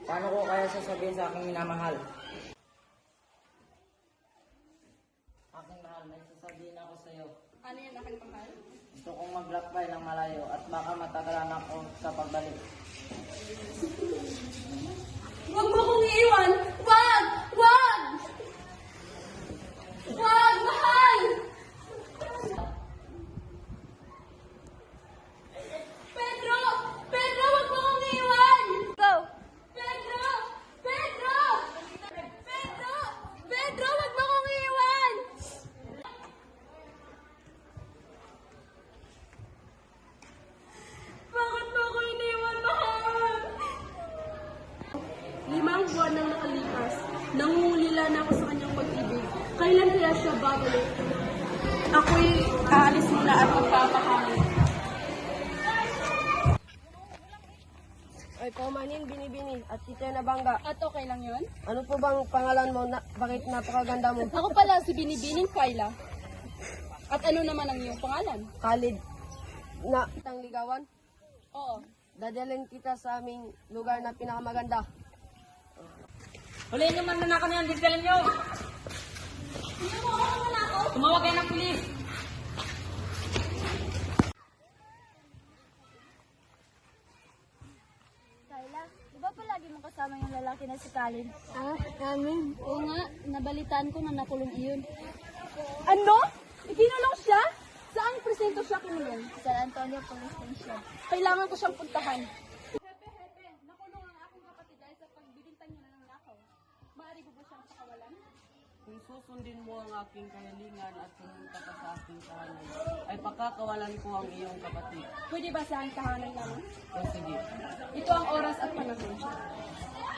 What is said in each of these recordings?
Paano ko kaya sasabihin sa aking minamahal? Aking mahal, may sasabihin ako sa iyo. Ano yan, aking mahal? Gusto kong maglakbay ng malayo at baka matagalan ako sa pagbalik. Huwag mo kong iiwan! Wag! Wag! Wag, mahal! Pedro! Pedro, huwag mo kong iiwan! Go! Pedro! Pedro! Pedro! Pedro, huwag mo kong iiwan! Bakit mo ako iniwan, mahal? 5 buwan nang nakalipas, nangungulila na ako sa kanyang pag-ibig. Kailan kaya siya babalik? Ako'y aalis muna at magpapakain. Ay, Paumanin, Binibini, at Tita Nabangga. At okay lang yun? Ano po bang pangalan mo? Bakit napakaganda mo? Ako pala si Binibining Kyla. At ano naman ang iyong pangalan? Khalid, na kitang ligawan. Oo. Dadalhin kita sa aming lugar na pinakamaganda. Huliin niyo man na ako na yan, dinsalan niyo! Tumawag kayo ng pulis! Kyla, di ba palagi mong kasama yung lalaki na si Colin? Amin. Oo nga, nabalitaan ko na nakulong iyon. Ano? Ikinulong siya? Saan presinto siya kinulong? San Antonio Police Station. Kailangan ko siyang puntahan. Hepe, nakulong ang aking kapatid dahil sa pagbibintang niya ng nakaw. Maaari ko ba siyang pakawalan? Kung susundin mo ang aking kahilingan at pumunta ka sa aking tahanan, ay pakakawalan ko ang iyong kapatid. Pwede ba sa tahanan naman? O sige, Ito ang oras at panahon.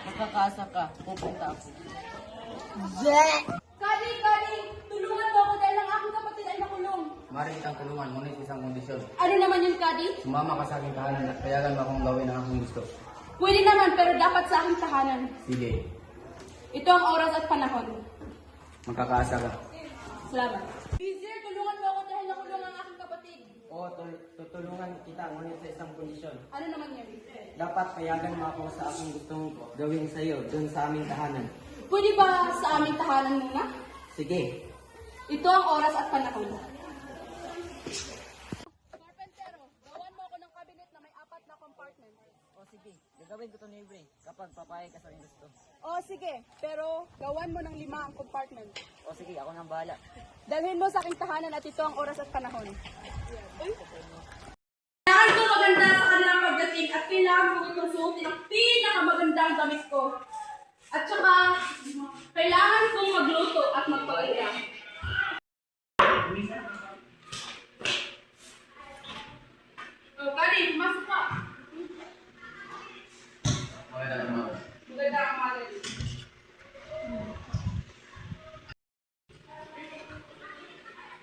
makakaasa ka, pupunta ako. Kadi! Tulungan mo ako dahil ang aking kapatid ay nakulong. Mari kitang tulungan, ngunit isang kondisyon. Ano naman yun, Kadi? Sumama ka sa aking tahanan at payagan mo akong gawin ang aking gusto. Pwede naman, pero dapat sa aking tahanan. Sige, Ito ang oras at panahon. magkakaasa ka. Salamat. Vizier, tulungan mo ako dahil nakulong ang aking kapatid. Oo, tutulungan kita, ngunit sa isang kondisyon. Ano naman yun? Dapat payagan mo ako sa aking gustong gawin sa iyo, dun sa aming tahanan. Pwede ba sa aming tahanan muna? Sige, Ito ang oras at panahon. Carpentero, gawan mo ako ng cabinet na may 4 na compartment. o sige, gagawin ko to ni Ibre kapag papayag ka sa aking gusto. O sige, pero gawan mo ng 5 ang compartment. O sige, ako nang bahala. Dalhin mo sa aking tahanan at ito ang oras at panahon. Kailangan ko maganda sa kanilang pagdating at kailangan ko itong suotin ang pinakamagandang damit ko. At saka, kailangan kong magluto at magpaganda. Oh, Kari, pumasok ka. Magandang umaga. Maganda ang umaga.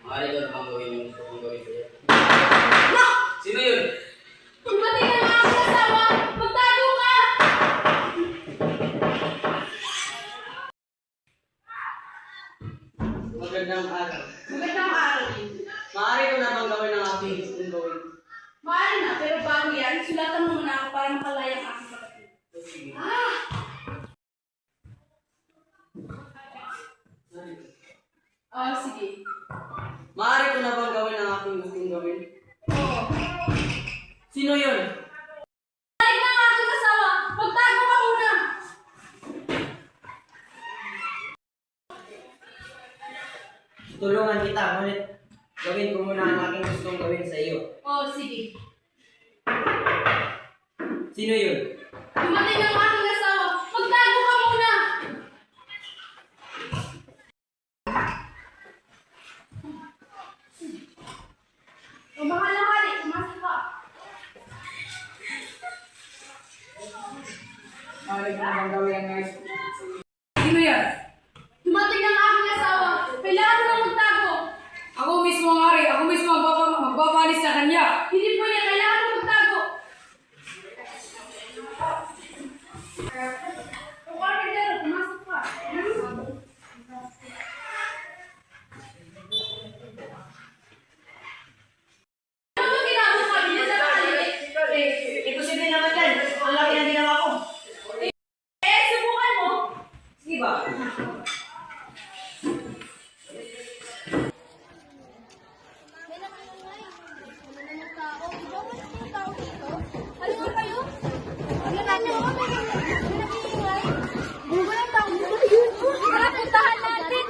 Maaari ko namang gawin yung gusto kong gawin sa iyo. Sino yun? Dumating ang aking asawa! Magtago ka! Magandang araw. Magandang araw. Maaari ko na bang gawin ang aking gustong gawin? Mahal na, pero bago yan, sulatan mo muna ako para makalaya ang aking kapatid. O sige. Sige. Maaari ko na bang gawin ang aking gustong gawin? Oo. Sino yun? Balik na ang aking asawa! Magtago ka muna! Tulungan kita, ngunit gawin ko muna ang aking gustong gawin sa iyo. Sige. Sino yun? Dumating ang aking asawa! Magtago ka muna! O mahal na hali, pumasok ka. Maaari ko na bang gawin ang ngayon? Sino yan? Dumating ang aking asawa! Kailangan mo nang magtago! Ako mismo ang ari, ako mismo ang magpapalis sa kanya. Hindi pwede, kailangan mo magtago! O Carpentero, pumasok ka. Ano ba ginagawa ka? Bilis na nakalimutan. Imposible naman yan. Ang laki ng ginawa ko. Tara, puntahan natin.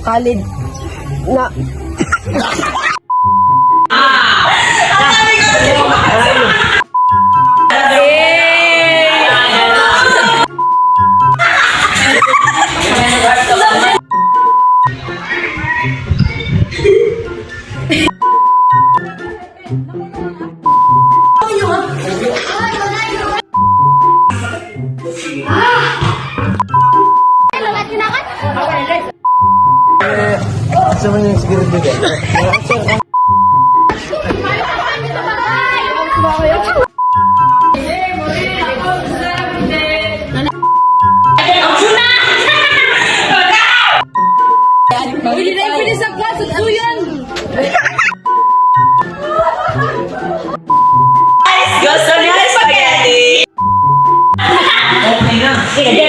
Khalid na Bilis ang kaso, suyan! Gusto niya spaghetti? Okay na. Sige,